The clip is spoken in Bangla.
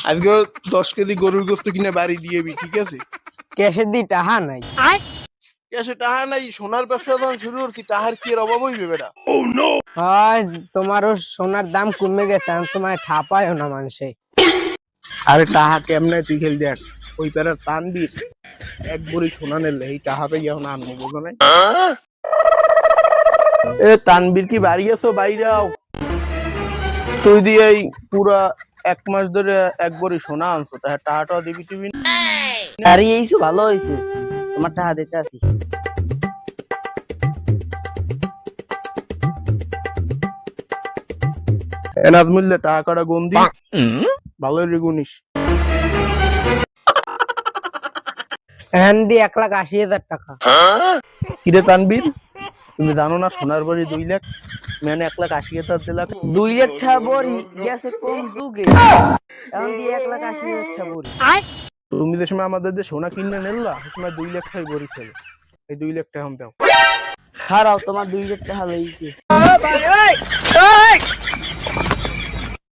আজকে 10 কেজি গরুর গোস্ত কিনে বাড়ি দিয়েবি, ঠিক আছে? ক্যাশে দি টাহা নাই। ক্যাশে টাকা নাই, সোনার ব্যবসা যখন শুরু করছি টাকার কি এর অভাব হইবে বেটা? হয় তোমারও সোনার দাম কমে গেছে, আমি তোমায় ঠাপায়ও না মানুষে। আরে টাকা কেমনে তুই খেল দেখ, ওই প্যারার তানবীর এক বড়ি সোনা নিলে এই টাকাতে এখন আনবো, বুঝো নাই? এ তানবীর কি বাড়ি আছো? বাইরাও। তুই দিয়ে এই পুরা 1 মাস ধরে এক বড়ি সোনা আনছো, তাহলে টাকাটা দিবি টিবি না? আরে এইসো ভালো হয়েছে, তোমার টাকা দিতে আসি। এনাজ মূল্যে টাকাটা গন্দি ভালোই রেগুনিস। এখান দিয়ে 1,80,000 টাকা। কিরে তানবীর, তুমি জানো না সোনার বাড়ি 2 লাখ, মানে 1,80,000 দিলাম। 2 লাখ টাকা বড়ি গেছে কোন যুগে, এখন দিয়ে 1,80,000 টাকা বড়ি। তুমি যে সময় আমাদের যে সোনা কিনে নিলা সে সময় 2 লাখ টাকা বড়ি ছিল, এই 2 লাখ টাকা দাও। খারাও তোমার 2 লাখ টাকা লইতেছে।